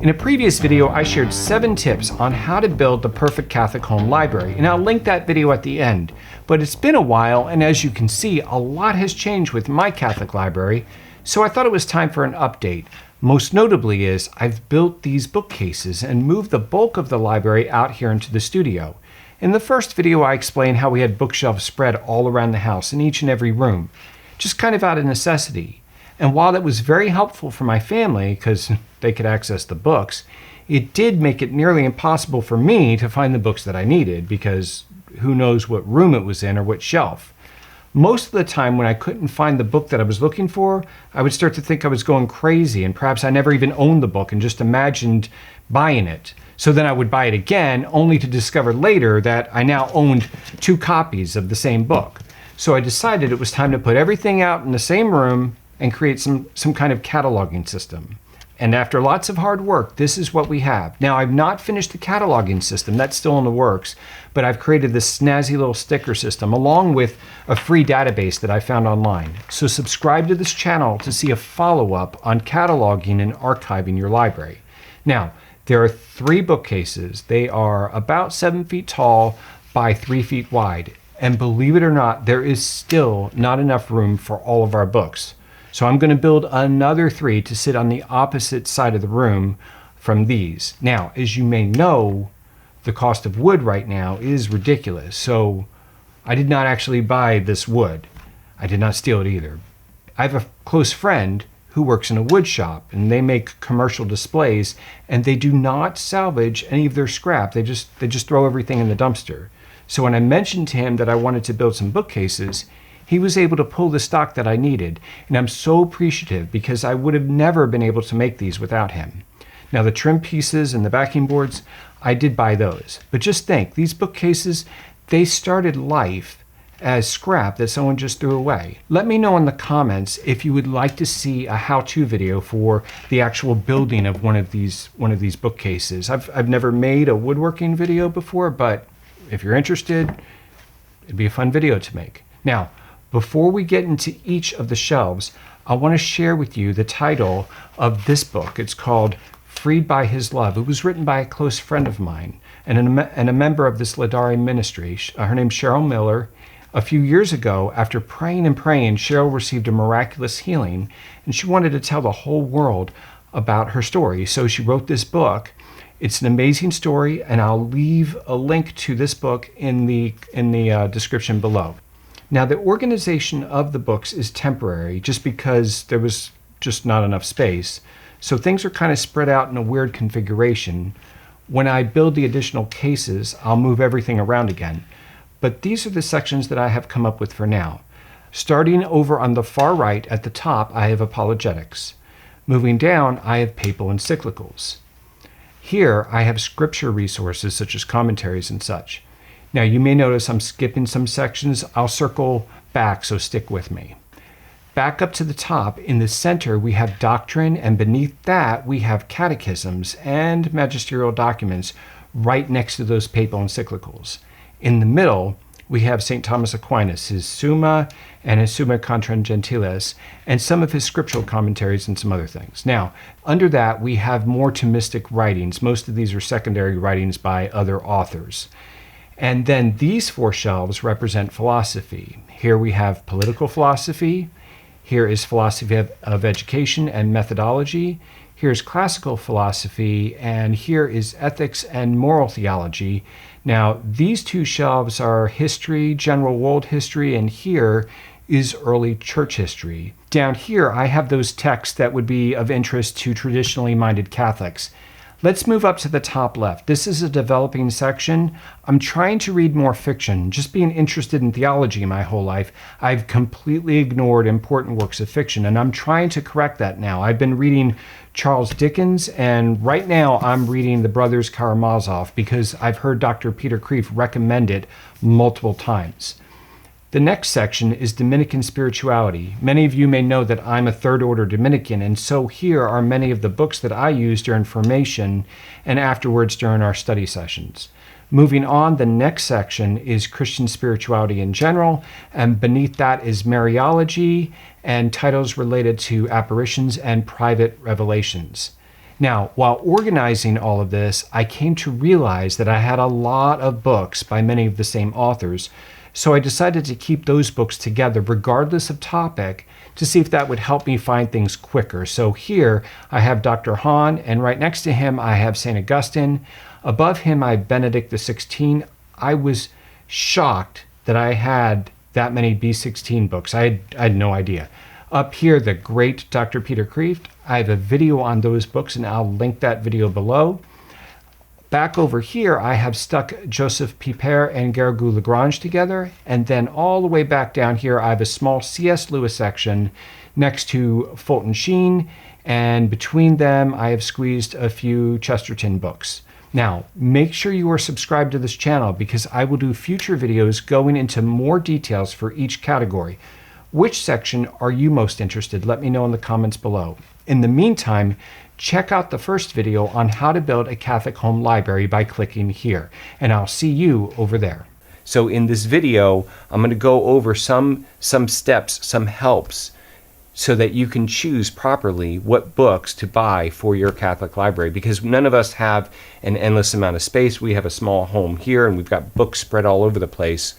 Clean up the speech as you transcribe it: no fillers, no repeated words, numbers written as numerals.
In a previous video, I shared 7 tips on how to build the perfect Catholic home library, and I'll link that video at the end. But it's been a while, and as you can see, a lot has changed with my Catholic library, so I thought it was time for an update. Most notably is I've built these bookcases and moved the bulk of the library out here into the studio. In the first video, I explained how we had bookshelves spread all around the house in each and every room, just kind of out of necessity. And while that was very helpful for my family, because they could access the books, it did make it nearly impossible for me to find the books that I needed, because who knows what room it was in or what shelf. Most of the time when I couldn't find the book that I was looking for, I would start to think I was going crazy, and perhaps I never even owned the book and just imagined buying it. So then I would buy it again, only to discover later that I now owned 2 copies of the same book. So I decided it was time to put everything out in the same room and create some kind of cataloging system. And after lots of hard work, this is what we have. Now, I've not finished the cataloging system, that's still in the works, but I've created this snazzy little sticker system along with a free database that I found online. So subscribe to this channel to see a follow-up on cataloging and archiving your library. Now, there are 3 bookcases. They are about 7 feet tall by 3 feet wide. And believe it or not, there is still not enough room for all of our books. So I'm going to build another 3 to sit on the opposite side of the room from these. Now, as you may know, the cost of wood right now is ridiculous. So I did not actually buy this wood. I did not steal it either. I have a close friend who works in a wood shop, and they make commercial displays, and they do not salvage any of their scrap. They just throw everything in the dumpster. So when I mentioned to him that I wanted to build some bookcases, he was able to pull the stock that I needed, and I'm so appreciative because I would have never been able to make these without him. Now the trim pieces and the backing boards, I did buy those. But just think, these bookcases, they started life as scrap that someone just threw away. Let me know in the comments if you would like to see a how-to video for the actual building of one of these bookcases. I've never made a woodworking video before, but if you're interested, it'd be a fun video to make. Now, before we get into each of the shelves, I want to share with you the title of this book. It's called Freed by His Love. It was written by a close friend of mine and a member of this Ladari ministry. Her name's Cheryl Miller. A few years ago, after praying and praying, Cheryl received a miraculous healing, and she wanted to tell the whole world about her story. So she wrote this book. It's an amazing story, and I'll leave a link to this book in the description below. Now, the organization of the books is temporary just because there was just not enough space. So things are kind of spread out in a weird configuration. When I build the additional cases, I'll move everything around again. But these are the sections that I have come up with for now. Starting over on the far right at the top, I have Apologetics. Moving down, I have Papal Encyclicals. Here, I have scripture resources such as commentaries and such. Now, you may notice I'm skipping some sections. I'll circle back, so stick with me. Back up to the top, in the center, we have Doctrine, and beneath that, we have Catechisms and Magisterial documents right next to those Papal Encyclicals. In the middle, we have St. Thomas Aquinas, his Summa and his Summa contra Gentiles, and some of his scriptural commentaries and some other things. Now, under that, we have more Thomistic writings. Most of these are secondary writings by other authors. And then these 4 shelves represent philosophy. Here we have political philosophy. Here is philosophy of education and methodology. Here's classical philosophy, and here is ethics and moral theology. Now, these 2 shelves are history, general world history, and here is early church history. Down here, I have those texts that would be of interest to traditionally minded Catholics. Let's move up to the top left. This is a developing section. I'm trying to read more fiction. Just being interested in theology my whole life, I've completely ignored important works of fiction, and I'm trying to correct that now. I've been reading Charles Dickens, and right now I'm reading The Brothers Karamazov because I've heard Dr. Peter Kreeft recommend it multiple times. The next section is Dominican spirituality. Many of you may know that I'm a third order Dominican, and so here are many of the books that I use during formation and afterwards during our study sessions. Moving on, the next section is Christian spirituality in general, and beneath that is Mariology and titles related to apparitions and private revelations. Now, while organizing all of this, I came to realize that I had a lot of books by many of the same authors, so I decided to keep those books together regardless of topic to see if that would help me find things quicker. So here I have Dr. Hahn, and right next to him I have St. Augustine. Above him I have Benedict XVI. I was shocked that I had that many B16 books. I had no idea. Up here, the great Dr. Peter Kreeft. I have a video on those books, and I'll link that video below. Back over here, I have stuck Joseph Pieper and Garrigou-Lagrange together, and then all the way back down here, I have a small C.S. Lewis section next to Fulton Sheen, and between them, I have squeezed a few Chesterton books. Now, make sure you are subscribed to this channel because I will do future videos going into more details for each category. Which section are you most interested? Let me know in the comments below. In the meantime, check out the first video on how to build a Catholic home library by clicking here, and I'll see you over there. So in this video, I'm going to go over some steps, some helps, so that you can choose properly what books to buy for your Catholic library, because none of us have an endless amount of space. We have a small home here, and we've got books spread all over the place,